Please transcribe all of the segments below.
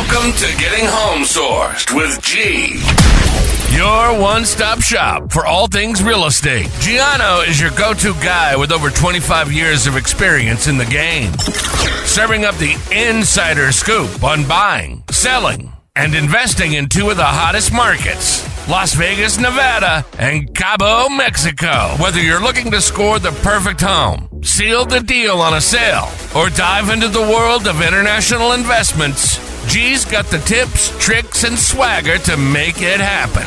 Welcome to Getting Home Sourced with G. Your one-stop shop for all things real estate. Gianno is your go-to guy with over 25 years of experience in the game, serving up the insider scoop on buying, selling, and investing in two of the hottest markets, Las Vegas, Nevada, and Cabo, Mexico. Whether you're looking to score the perfect home, seal the deal on a sale, or dive into the world of international investments, G's got the tips, tricks, and swagger to make it happen.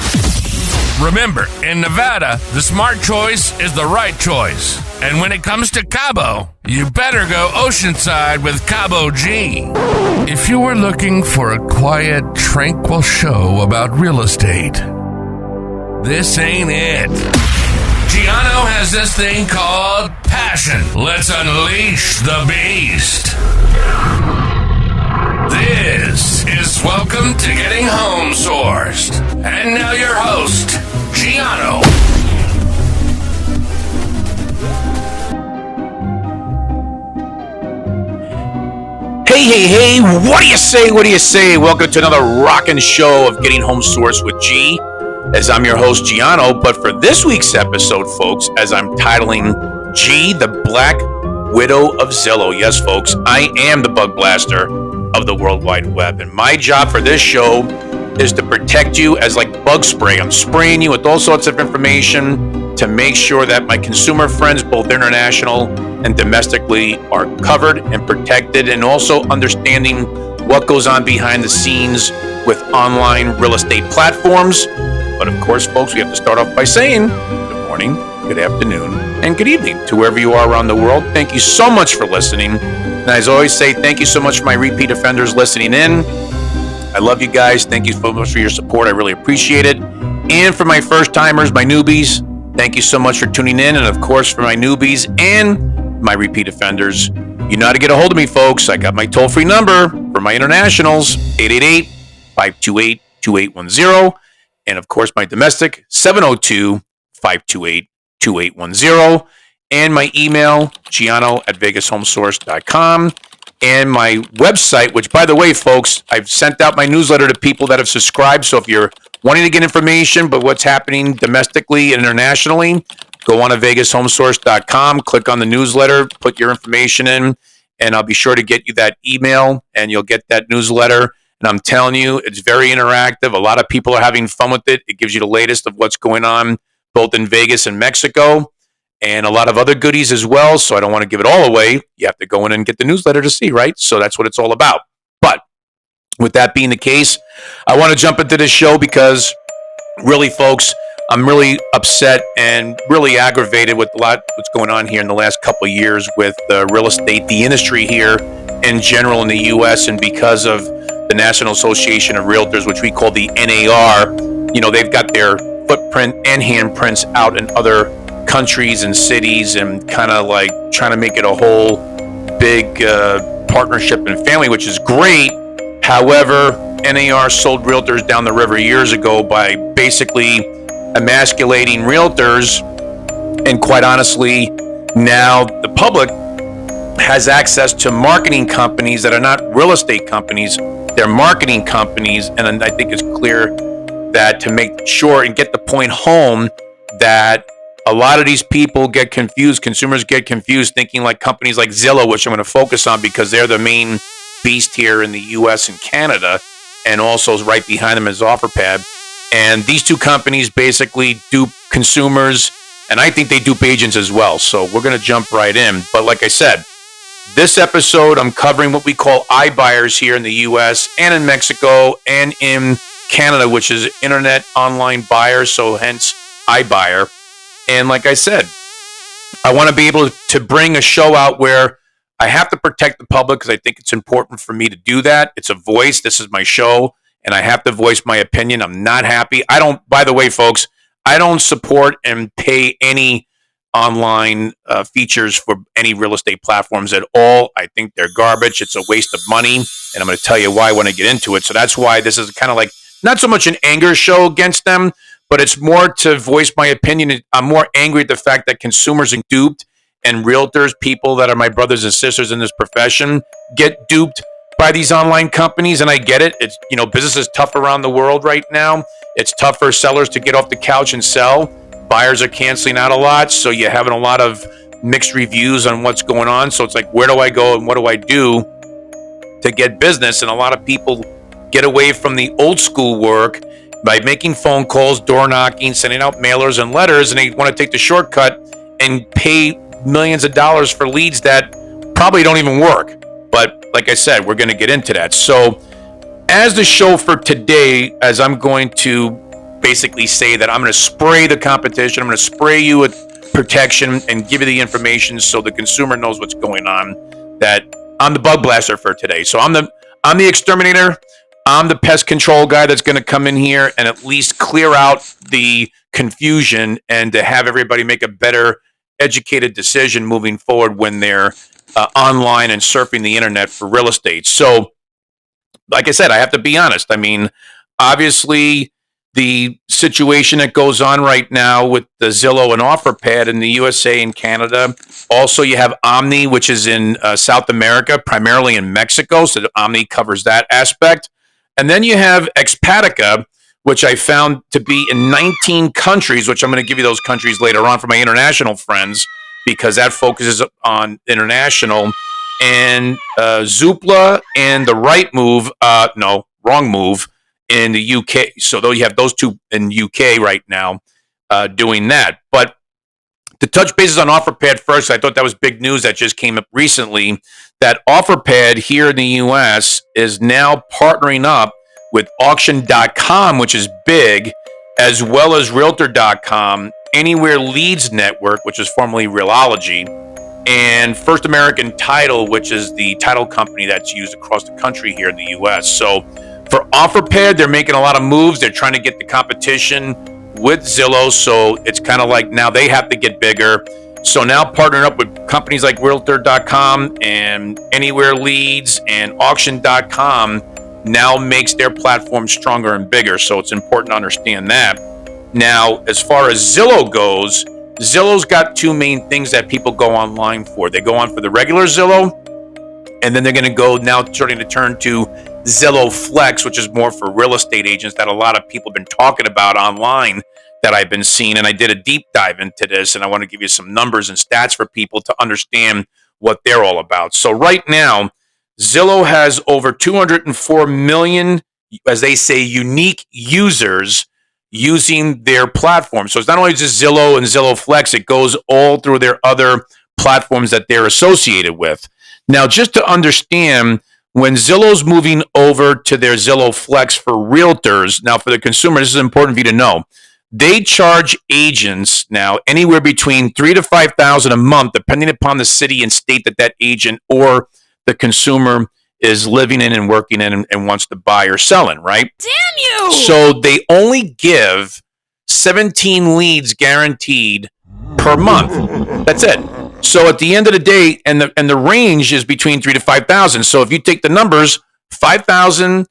Remember, in Nevada, the smart choice is the right choice. And when it comes to Cabo, you better go oceanside with Cabo G. If you were looking for a quiet, tranquil show about real estate, this ain't it. Gianno has this thing called passion. Let's unleash the beast. This is Welcome to Getting Home Sourced. And now your host, Gianno. Hey, what do you say? Welcome to another rockin' show of Getting Home Sourced with G, as I'm your host, Gianno. But for this week's episode, folks, as I'm titling G, the Black Widow of Zillow. Yes, folks, I am the bug blaster of the World Wide Web. And my job for this show is to protect you as like bug spray. I'm spraying you with all sorts of information to make sure that my consumer friends, both international and domestically, are covered and protected, and also understanding what goes on behind the scenes with online real estate platforms. But of course, folks, we have to start off by saying good morning, good afternoon, and good evening to wherever you are around the world. Thank you so much for listening. And as I always say, thank you so much for my repeat offenders listening in. I love you guys. Thank you so much for your support. I really appreciate it. And for my first timers, my newbies, thank you so much for tuning in. And of course, for my newbies and my repeat offenders, you know how to get a hold of me, folks. I got my toll-free number for my internationals, 888-528-2810. And of course, my domestic, 702-528-2810. And my email, gianno@vegashomesource.com. And my website, which, by the way, folks, I've sent out my newsletter to people that have subscribed. So if you're wanting to get information about what's happening domestically and internationally, go on to vegashomesource.com, click on the newsletter, put your information in, and I'll be sure to get you that email, and you'll get that newsletter. And I'm telling you, it's very interactive. A lot of people are having fun with it. It gives you the latest of what's going on, both in Vegas and Mexico, and a lot of other goodies as well. So I don't want to give it all away. You have to go in and get the newsletter to see, right? So that's what it's all about. But with that being the case, I want to jump into this show because really, folks, I'm really upset and really aggravated with what's going on here in the last couple of years with real estate, the industry here in general in the U.S. And because of the National Association of Realtors, which we call the NAR, you know, they've got their footprint and handprints out in other countries and cities and kind of like trying to make it a whole big partnership and family, which is great. However, NAR sold realtors down the river years ago by basically emasculating realtors, and quite honestly, now the public has access to marketing companies that are not real estate companies, they're marketing companies. And I think it's clear that to make sure and get the point home that a lot of these people get confused, consumers get confused, thinking like companies like Zillow, which I'm going to focus on because they're the main beast here in the US and Canada, and also right behind them is OfferPad. And these two companies basically dupe consumers, and I think they dupe agents as well. So we're going to jump right in. But like I said, this episode, I'm covering what we call iBuyers here in the US and in Mexico and in Canada, which is internet online buyers, so hence iBuyer. And like I said, I want to be able to bring a show out where I have to protect the public because I think it's important for me to do that. It's a voice. This is my show, and I have to voice my opinion. I'm not happy. By the way, folks, I don't support and pay any online features for any real estate platforms at all. I think they're garbage. It's a waste of money, and I'm going to tell you why when I get into it. So that's why this is kind of like not so much an anger show against them, but it's more to voice my opinion. I'm more angry at the fact that consumers are duped and realtors, people that are my brothers and sisters in this profession, get duped by these online companies, and I get it. It's, business is tough around the world right now. It's tough for sellers to get off the couch and sell. Buyers are canceling out a lot, so you're having a lot of mixed reviews on what's going on. So it's like, where do I go and what do I do to get business? And a lot of people get away from the old school work by making phone calls, door knocking, sending out mailers and letters, and they want to take the shortcut and pay millions of dollars for leads that probably don't even work. But like I said, we're going to get into that. So as the show for today, as I'm going to basically say that I'm going to spray the competition, I'm going to spray you with protection and give you the information so the consumer knows what's going on, that I'm the bug blaster for today. So I'm the exterminator. I'm the pest control guy that's going to come in here and at least clear out the confusion and to have everybody make a better educated decision moving forward when they're online and surfing the internet for real estate. So, like I said, I have to be honest. I mean, obviously, the situation that goes on right now with the Zillow and OfferPad in the USA and Canada. Also, you have Omni, which is in South America, primarily in Mexico. So Omni covers that aspect. And then you have Expatica, which I found to be in 19 countries, which I'm going to give you those countries later on for my international friends, because that focuses on international. And Zoopla and the Right Move, Wrong Move in the UK. So though you have those two in UK right now doing that. But to touch bases on OfferPad first, I thought that was big news that just came up recently, that OfferPad here in the US is now partnering up with auction.com, which is big, as well as realtor.com, Anywhere Leads Network, which is formerly Realology, and First American Title, which is the title company that's used across the country here in the US. So for OfferPad, they're making a lot of moves. They're trying to get the competition with Zillow. So it's kind of like now they have to get bigger. So now partnering up with companies like Realtor.com and Anywhere Leads and Auction.com now makes their platform stronger and bigger. So it's important to understand that. Now, as far as Zillow goes, Zillow's got two main things that people go online for. They go on for the regular Zillow, and then they're going to go now starting to turn to Zillow Flex, which is more for real estate agents that a lot of people have been talking about online that I've been seeing. And I did a deep dive into this, and I want to give you some numbers and stats for people to understand what they're all about. So right now, Zillow has over 204 million, as they say, unique users using their platform. So it's not only just Zillow and Zillow Flex, it goes all through their other platforms that they're associated with. Now, just to understand, when Zillow's moving over to their Zillow Flex for realtors, now for the consumer, this is important for you to know, they charge agents now anywhere between $3,000 to $5,000 a month, depending upon the city and state that agent or the consumer is living in and working in and wants to buy or sell in, right? Damn you! So they only give 17 leads guaranteed per month. That's it. So at the end of the day, and the range is between $3,000 to $5,000. So if you take the numbers, 5,000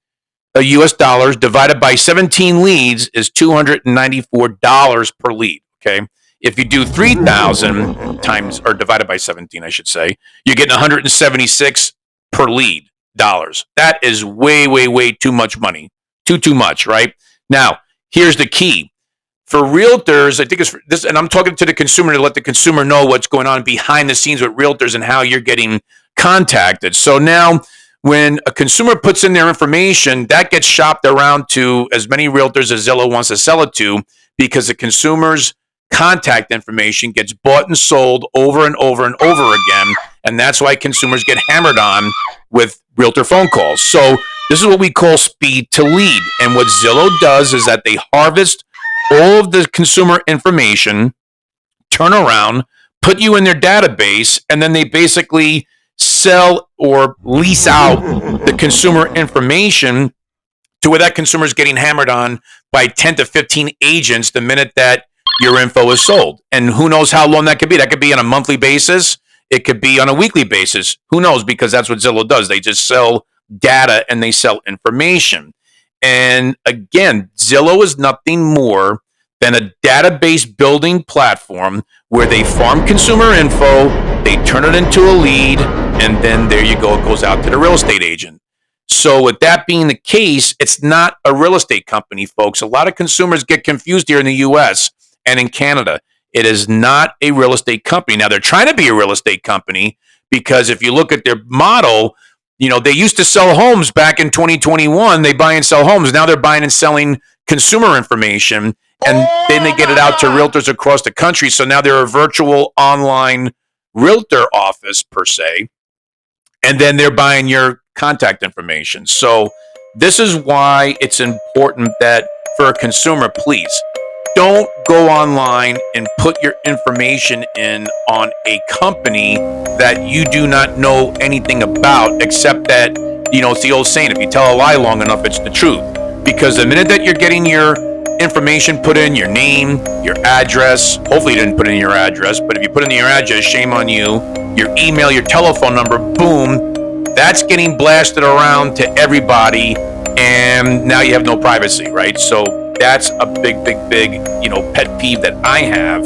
US dollars divided by 17 leads is $294 per lead. Okay. If you do 3,000 times, or divided by 17, I should say, you're getting 176 per lead dollars. That is way, way, way too much money. Too much, right? Now, here's the key. For realtors, I think it's this, and I'm talking to the consumer to let the consumer know what's going on behind the scenes with realtors and how you're getting contacted. So now, when a consumer puts in their information, that gets shopped around to as many realtors as Zillow wants to sell it to, because the consumer's contact information gets bought and sold over and over and over again. And that's why consumers get hammered on with realtor phone calls. So this is what we call speed to lead. And what Zillow does is that they harvest all of the consumer information, turn around, put you in their database, and then they basically sell or lease out the consumer information to where that consumer is getting hammered on by 10 to 15 agents the minute that your info is sold. And who knows how long that could be. That could be on a monthly basis. It could be on a weekly basis. Who knows? Because that's what Zillow does. They just sell data and they sell information. And again, Zillow is nothing more than a database building platform where they farm consumer info, they turn it into a lead, and then there you go. It goes out to the real estate agent. So with that being the case, it's not a real estate company, folks. A lot of consumers get confused here in the US and in Canada. It is not a real estate company. Now they're trying to be a real estate company because if you look at their model, they used to sell homes back in 2021. They buy and sell homes. Now they're buying and selling consumer information, and then they get it out to realtors across the country. So now they're a virtual online realtor office per se, and then they're buying your contact information. So this is why it's important that for a consumer, please don't go online and put your information in on a company that you do not know anything about, except that, it's the old saying, if you tell a lie long enough, it's the truth. Because the minute that you're getting your information put in, your name, your address, hopefully you didn't put in your address, but if you put in your address, shame on you, your email, your telephone number, boom, that's getting blasted around to everybody, and now you have no privacy, right? So that's a big pet peeve that I have.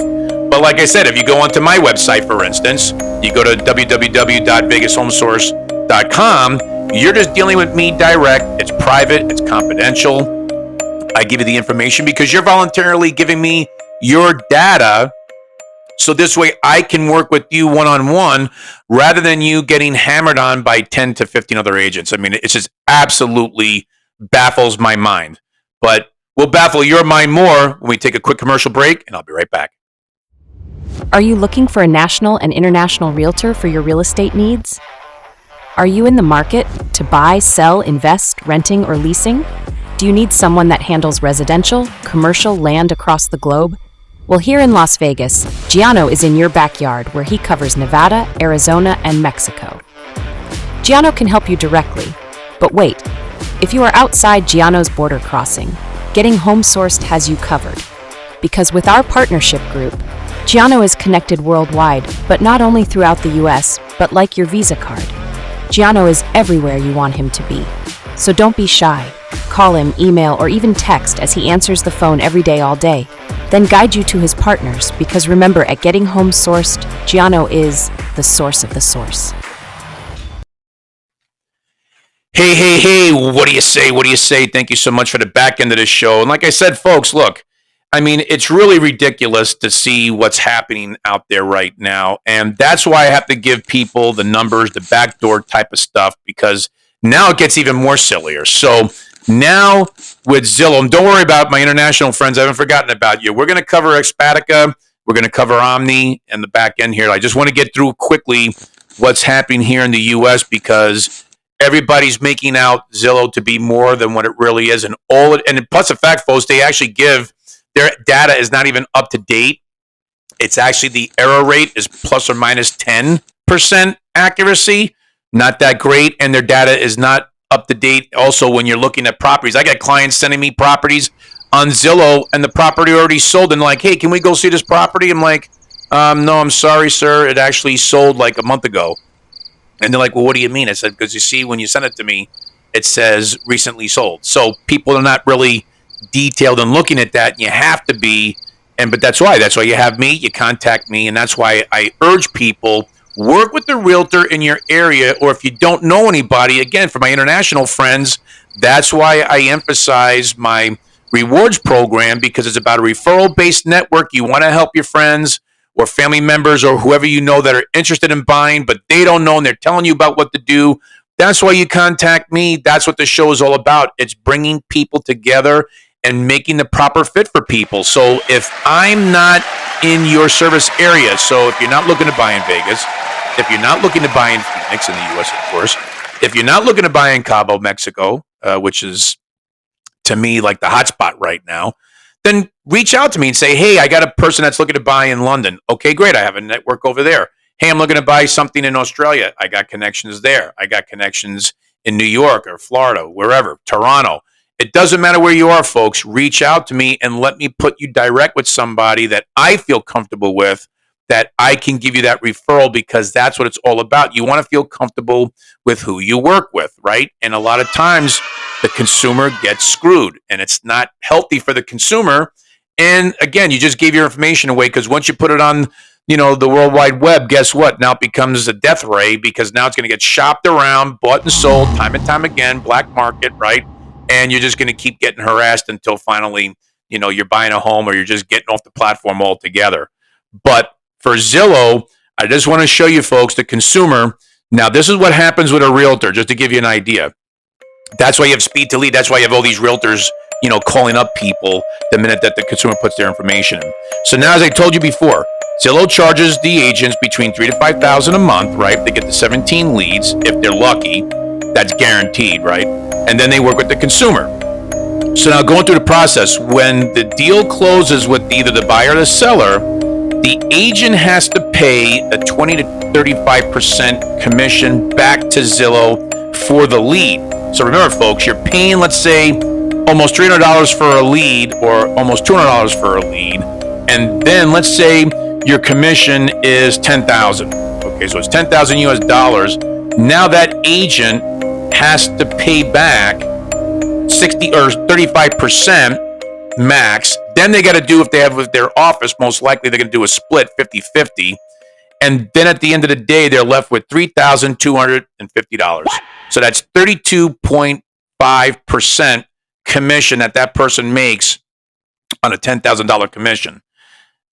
But like I said, if you go onto my website, for instance, you go to www.vegashomesource.com, you're just dealing with me direct. It's private, it's confidential. I give you the information because you're voluntarily giving me your data. So this way I can work with you one-on-one rather than you getting hammered on by 10 to 15 other agents. I mean, it just absolutely baffles my mind. But we'll baffle your mind more when we take a quick commercial break, and I'll be right back. Are you looking for a national and international realtor for your real estate needs? Are you in the market to buy, sell, invest, renting, or leasing? Do you need someone that handles residential, commercial land across the globe? Well, here in Las Vegas, Gianno is in your backyard where he covers Nevada, Arizona, and Mexico. Gianno can help you directly, but wait, if you are outside Gianno's border crossing, Getting Home Sourced has you covered. Because with our partnership group, Gianno is connected worldwide, but not only throughout the US, but like your Visa card. Gianno is everywhere you want him to be. So don't be shy. Call him, email, or even text as he answers the phone every day all day. Then guide you to his partners, because remember, at Getting Home Sourced, Gianno is the source of the source. Hey, what do you say? Thank you so much for the back end of this show. And like I said, folks, look, I mean, it's really ridiculous to see what's happening out there right now. And that's why I have to give people the numbers, the backdoor type of stuff, because now it gets even more sillier. So now with Zillow, and don't worry about my international friends, I haven't forgotten about you. We're going to cover Expatica. We're going to cover Omni and the back end here. I just want to get through quickly what's happening here in the U.S. because everybody's making out Zillow to be more than what it really is. And plus the fact, folks, they actually give their data is not even up to date. It's actually the error rate is plus or minus 10% accuracy. Not that great. And their data is not up to date. Also, when you're looking at properties, I got clients sending me properties on Zillow and the property already sold. And like, hey, can we go see this property? I'm like, no, I'm sorry, sir. It actually sold like a month ago. And they're like, well, what do you mean? I said, because you see, when you send it to me, it says recently sold. So people are not really detailed in looking at that. And you have to be. But that's why you have me, you contact me. And that's why I urge people, work with the realtor in your area. Or if you don't know anybody, again, for my international friends, that's why I emphasize my rewards program, because it's about a referral-based network. You want to help your friends or family members or whoever you know that are interested in buying, but they don't know and they're telling you about what to do. That's why you contact me. That's what the show is all about. It's bringing people together and making the proper fit for people. So if I'm not in your service area, so if you're not looking to buy in Vegas, if you're not looking to buy in Phoenix in the U.S., of course, if you're not looking to buy in Cabo, Mexico, which is to me like the hot spot right now, then reach out to me and say, hey, I got a person that's looking to buy in London. Okay, great. I have a network over there. Hey, I'm looking to buy something in Australia. I got connections there. I got connections in New York or Florida, wherever, Toronto. It doesn't matter where you are, folks. Reach out to me and let me put you direct with somebody that I feel comfortable with, that I can give you that referral, because that's what it's all about. You want to feel comfortable with who you work with, right? And a lot of times the consumer gets screwed, and it's not healthy for the consumer. And again, you just gave your information away, because once you put it on the World Wide Web, guess what? Now it becomes a death ray because now it's going to get shopped around, bought and sold time and time again, black market, right? And you're just going to keep getting harassed until finally, you're buying a home or you're just getting off the platform altogether. But for Zillow, I just want to show you folks, the consumer. Now, this is what happens with a realtor, just to give you an idea. That's why you have speed to lead. That's why you have all these realtors, calling up people the minute that the consumer puts their information in. So now, as I told you before, Zillow charges the agents between $3,000 to $5,000 a month, right? They get the 17 leads if they're lucky. That's guaranteed, right? And then they work with the consumer. So now going through the process, when the deal closes with either the buyer or the seller, the agent has to pay a 20 to 35% commission back to Zillow for the lead. So remember, folks, you're paying, let's say, almost $300 for a lead or almost $200 for a lead. And then let's say your commission is $10,000. Okay, so it's $10,000 US dollars. Now that agent has to pay back 60 or 35% max. Then they got to do, if they have with their office, most likely they're going to do a split 50-50. And then at the end of the day, they're left with $3,250. So that's 32.5% commission that person makes on a $10,000 commission.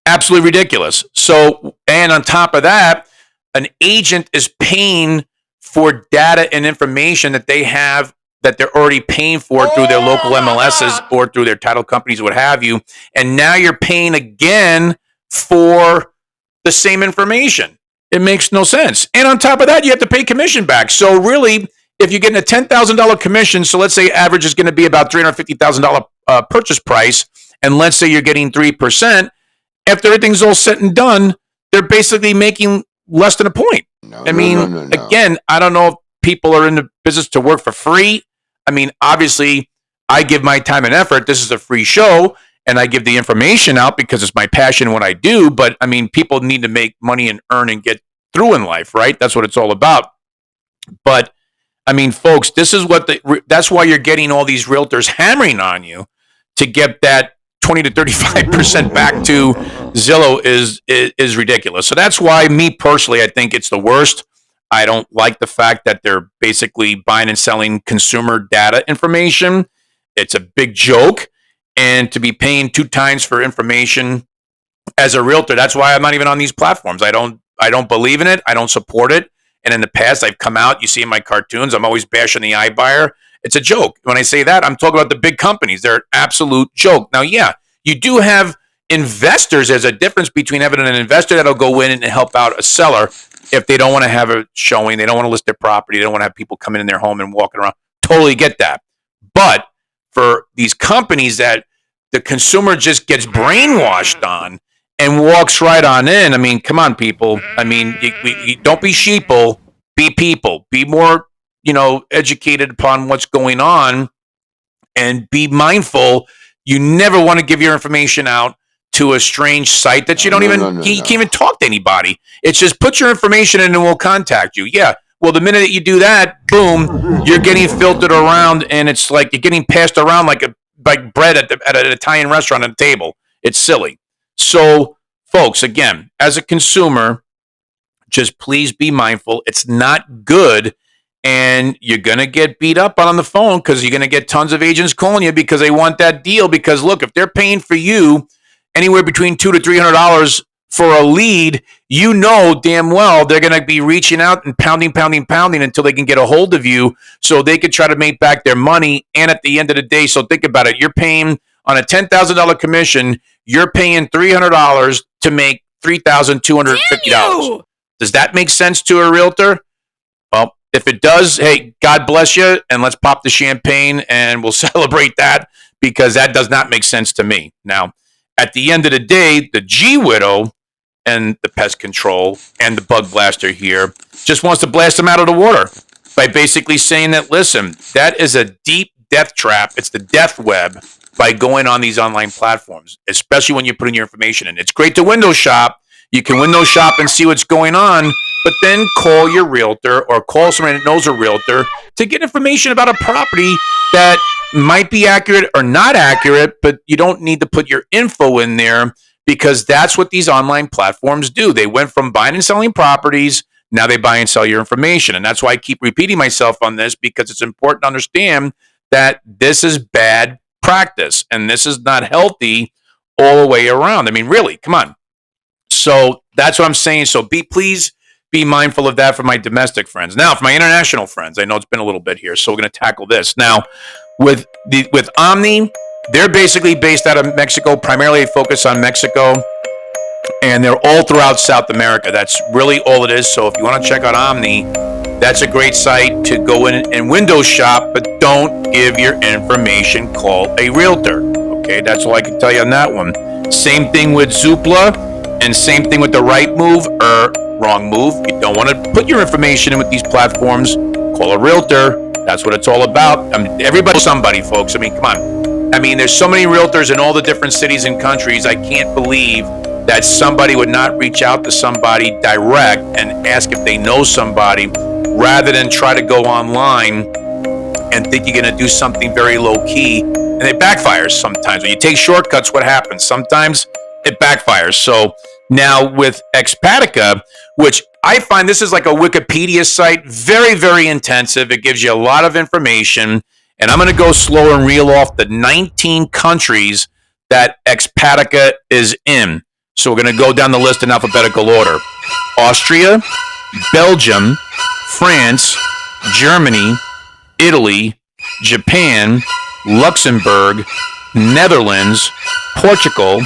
Absolutely ridiculous. So, and on top of that, an agent is paying for data and information that they have that they're already paying for through their local MLSs or through their title companies, what have you. And now you're paying again for the same information. It makes no sense. And on top of that, you have to pay commission back. So really, if you're getting a $10,000 commission, so let's say average is going to be about $350,000 purchase price, and let's say you're getting 3%, after everything's all said and done, they're basically making less than a point. Again, I don't know if people are in the business to work for free. I mean, obviously, I give my time and effort. This is a free show, and I give the information out because it's my passion, what I do. But, I mean, people need to make money and earn and get through in life, right? That's what it's all about. But, I mean, folks, this is that's why you're getting all these realtors hammering on you to get that 20 to 35% back to Zillow is ridiculous. So that's why, me personally, I think it's the worst. I don't like the fact that they're basically buying and selling consumer data information. It's a big joke. And to be paying 2 times for information as a realtor, that's why I'm not even on these platforms. I don't believe in it. I don't support it. And in the past, I've come out, you see in my cartoons, I'm always bashing the iBuyer. It's a joke. When I say that, I'm talking about the big companies. They're an absolute joke. Now, yeah, you do have investors. There's a difference between having an investor that'll go in and help out a seller if they don't want to have a showing, they don't want to list their property, they don't want to have people coming in their home and walking around. Totally get that. But for these companies that the consumer just gets brainwashed on and walks right on in, I mean, come on, people. I mean, you don't be sheeple, be people. Be more, educated upon what's going on and be mindful. You never want to give your information out to a strange site that you don't you can't even talk to anybody. It's just put your information in and we'll contact you. Yeah. Well, the minute that you do that, boom, you're getting filtered around, and it's like you're getting passed around like bread at an Italian restaurant on a table. It's silly. So, folks, again, as a consumer, just please be mindful. It's not good, and you're going to get beat up on the phone because you're going to get tons of agents calling you because they want that deal. Because, look, if they're paying for you anywhere between $200 to $300 for a lead, damn well they're going to be reaching out and pounding until they can get a hold of you so they can try to make back their money. And at the end of the day, so think about it, you're paying on a $10,000 commission, you're paying $300 to make $3,250. Does that make sense to a realtor? Well, if it does, hey, God bless you, and let's pop the champagne and we'll celebrate that, because that does not make sense to me. Now, at the end of the day, the G Widow and the pest control and the bug blaster here just wants to blast them out of the water by basically saying that, listen, that is a deep death trap. It's the death web by going on these online platforms, especially when you're putting your information in. It's great to window shop. You can window shop and see what's going on, but then call your realtor or call somebody that knows a realtor to get information about a property that might be accurate or not accurate, but you don't need to put your info in there because that's what these online platforms do. They went from buying and selling properties. Now they buy and sell your information. And that's why I keep repeating myself on this, because it's important to understand that this is bad practice and this is not healthy all the way around. I mean, really, come on. So that's what I'm saying. So please be mindful of that for my domestic friends. Now, for my international friends, I know it's been a little bit here, so we're going to tackle this. Now, with Omni, they're basically based out of Mexico, primarily focused on Mexico, and they're all throughout South America. That's really all it is. So if you want to check out Omni, that's a great site to go in and window shop, but don't give your information. Call a realtor. Okay, that's all I can tell you on that one. Same thing with Zoopla, and same thing with the right move or wrong move. You don't want to put your information in with these platforms. Call a realtor. That's what it's all about. I mean, everybody's somebody, folks. I mean, come on. I mean, there's so many realtors in all the different cities and countries. I can't believe that somebody would not reach out to somebody direct and ask if they know somebody, rather than try to go online and think you're going to do something very low key, and it backfires sometimes. When you take shortcuts, what happens? Sometimes it backfires. So now with Expatica, which I find this is like a Wikipedia site, very, very intensive. It gives you a lot of information, and I'm going to go slow and reel off the 19 countries that Expatica is in. So we're going to go down the list in alphabetical order. Austria, Belgium, France, Germany, Italy, Japan, Luxembourg, Netherlands, Portugal,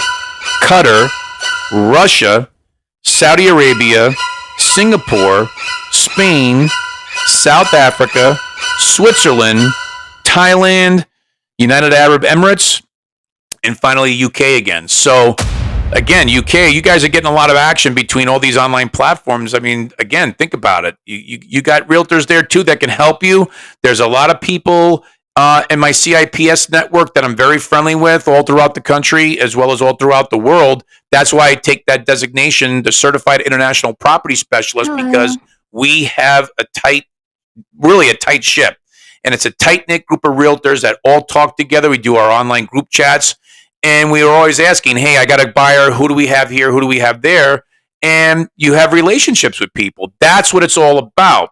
Qatar, Russia, Saudi Arabia, Singapore, Spain, South Africa, Switzerland, Thailand, United Arab Emirates, and finally UK again. So again, UK, you guys are getting a lot of action between all these online platforms. I mean, again, think about it. You got realtors there too that can help you. There's a lot of people in my CIPS network that I'm very friendly with all throughout the country, as well as all throughout the world. That's why I take that designation, the Certified International Property Specialist, because we have really a tight ship. And it's a tight-knit group of realtors that all talk together. We do our online group chats. And we are always asking, hey, I got a buyer. Who do we have here? Who do we have there? And you have relationships with people. That's what it's all about.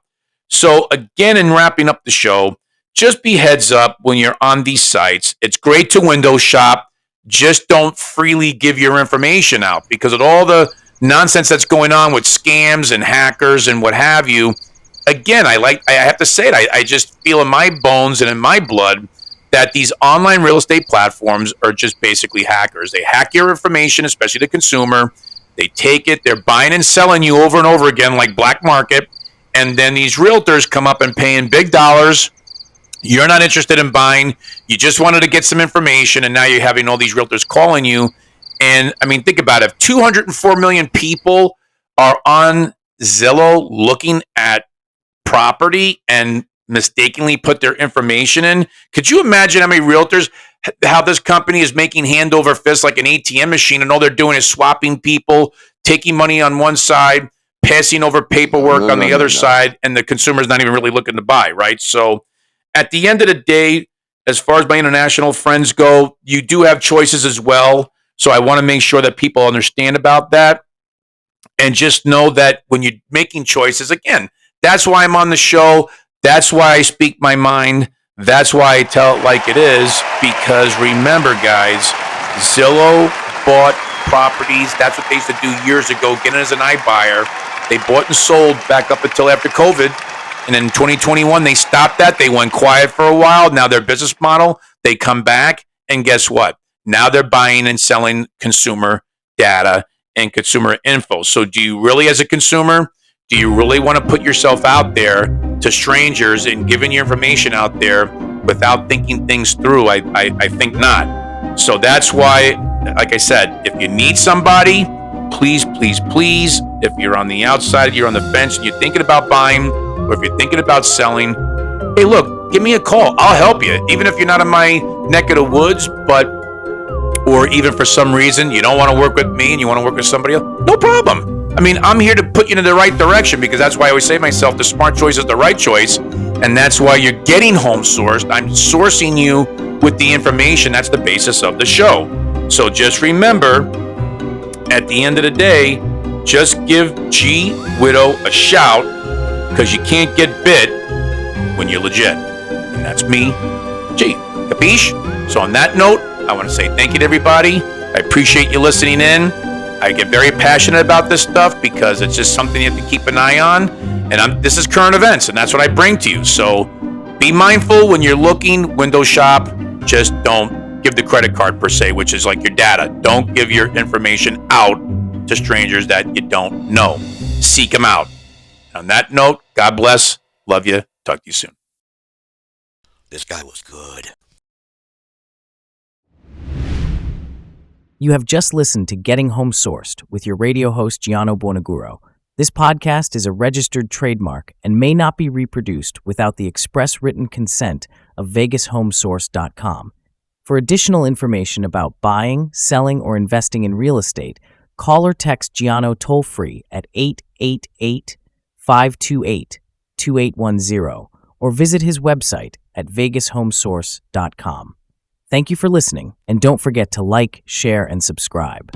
So again, in wrapping up the show, just be heads up when you're on these sites. It's great to window shop. Just don't freely give your information out, because of all the nonsense that's going on with scams and hackers and what have you. Again, I have to say it. I just feel in my bones and in my blood that these online real estate platforms are just basically hackers. They hack your information, especially the consumer. They take it, they're buying and selling you over and over again like black market. And then these realtors come up and paying big dollars. You're not interested in buying. You just wanted to get some information, and now you're having all these realtors calling you. And I mean, think about it. If 204 million people are on Zillow looking at property and mistakenly put their information in, could you imagine how many realtors, how this company is making hand over fist like an ATM machine, and all they're doing is swapping people, taking money on one side, passing over paperwork on the other side, and the consumer's not even really looking to buy, right? So at the end of the day, as far as my international friends go, you do have choices as well. So I want to make sure that people understand about that, and just know that when you're making choices, again, that's why I'm on the show. That's why I speak my mind. That's why I tell it like it is, because remember, guys, Zillow bought properties. That's what they used to do years ago, get in as an iBuyer. They bought and sold back up until after COVID. And in 2021, they stopped that. They went quiet for a while. Now their business model, they come back, and guess what? Now they're buying and selling consumer data and consumer info. So do you really, as a consumer, do you really want to put yourself out there to strangers and giving your information out there without thinking things through? I think not. So that's why, like I said, if you need somebody, please, please, please, if you're on the outside, you're on the fence, and you're thinking about buying, or if you're thinking about selling, hey, look, give me a call. I'll help you. Even if you're not in my neck of the woods, or even for some reason you don't want to work with me and you want to work with somebody else, no problem. I mean, I'm here to put you in the right direction, because that's why I always say to myself, the smart choice is the right choice. And that's why you're getting home sourced. I'm sourcing you with the information. That's the basis of the show. So just remember, at the end of the day, just give G Widow a shout, because you can't get bit when you're legit. And that's me, G. Capiche? So on that note, I want to say thank you to everybody. I appreciate you listening in. I get very passionate about this stuff because it's just something you have to keep an eye on. And this is current events, and that's what I bring to you. So be mindful when you're looking, window shop. Just don't give the credit card per se, which is like your data. Don't give your information out to strangers that you don't know. Seek them out. On that note, God bless. Love you. Talk to you soon. This guy was good. You have just listened to Getting Home Sourced with your radio host, Gianno Buonaguro. This podcast is a registered trademark and may not be reproduced without the express written consent of VegasHomeSource.com. For additional information about buying, selling, or investing in real estate, call or text Gianno toll-free at 888-528-2810 or visit his website at VegasHomeSource.com. Thank you for listening, and don't forget to like, share, and subscribe.